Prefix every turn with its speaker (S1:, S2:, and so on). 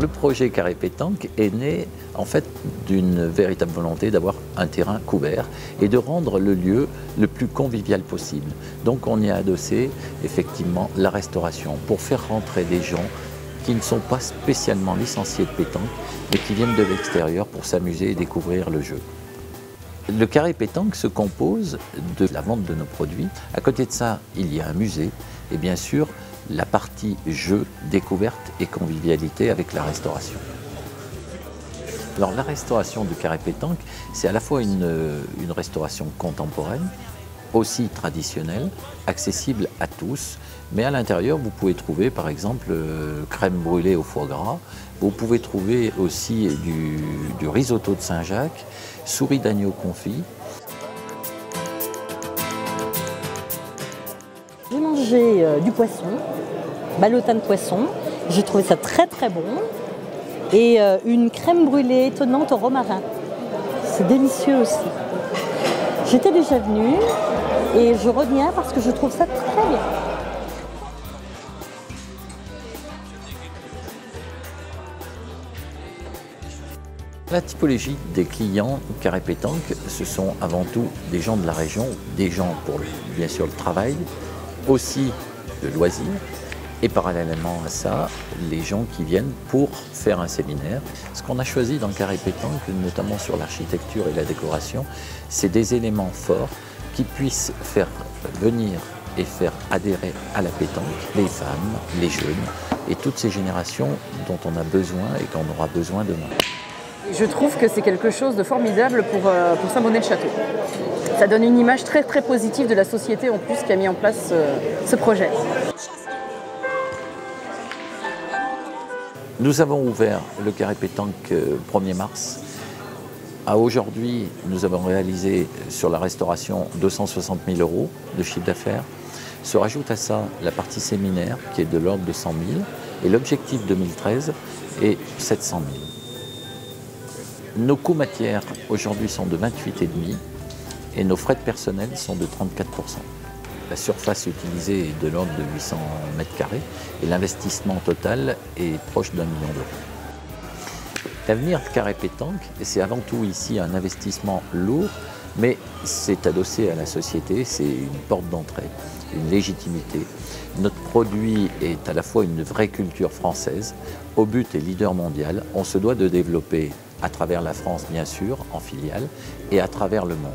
S1: le projet Carré Pétanque est né en fait d'une véritable volonté d'avoir un terrain couvert et de rendre le lieu le plus convivial possible. Donc on y a adossé effectivement la restauration pour faire rentrer des gens qui ne sont pas spécialement licenciés de pétanque, mais qui viennent de l'extérieur pour s'amuser et découvrir le jeu. Le Carré Pétanque se compose de la vente de nos produits. À côté de ça, il y a un musée et bien sûr la partie jeu, découverte et convivialité avec la restauration. Alors la restauration du Carré Pétanque, c'est à la fois une restauration contemporaine, aussi traditionnelle, accessible à tous, mais à l'intérieur vous pouvez trouver par exemple crème brûlée au foie gras, vous pouvez trouver aussi du risotto de Saint-Jacques, souris d'agneau confit.
S2: J'ai mangé du poisson, ballotin de poisson, j'ai trouvé ça très très bon, et une crème brûlée étonnante au romarin, c'est délicieux aussi. J'étais déjà venue et je reviens parce que je trouve ça très bien.
S1: La typologie des clients Carré Pétanque, ce sont avant tout des gens de la région, des gens pour bien sûr le travail, aussi le loisir, et parallèlement à ça, les gens qui viennent pour faire un séminaire. Ce qu'on a choisi dans Carré Pétanque, notamment sur l'architecture et la décoration, c'est des éléments forts qui puissent faire venir et faire adhérer à la pétanque les femmes, les jeunes et toutes ces générations dont on a besoin et qu'on aura besoin demain.
S3: Je trouve que c'est quelque chose de formidable pour Saint-Bonnet-le-Château. Ça donne une image très très positive de la société en plus qui a mis en place ce projet.
S1: Nous avons ouvert le Carré Pétanque 1er mars. À aujourd'hui, nous avons réalisé sur la restauration 260 000 € de chiffre d'affaires. Se rajoute à ça la partie séminaire qui est de l'ordre de 100 000 et l'objectif 2013 est 700 000. Nos coûts matières aujourd'hui sont de 28,5 et nos frais de personnel sont de 34%. La surface utilisée est de l'ordre de 800 m² et l'investissement total est proche d'1 million d'euros. L'avenir de Carré Pétanque, c'est avant tout ici un investissement lourd, mais c'est adossé à la société, c'est une porte d'entrée, une légitimité. Notre produit est à la fois une vraie culture française, au but est leader mondial. On se doit de développer à travers la France bien sûr, en filiale, et à travers le monde.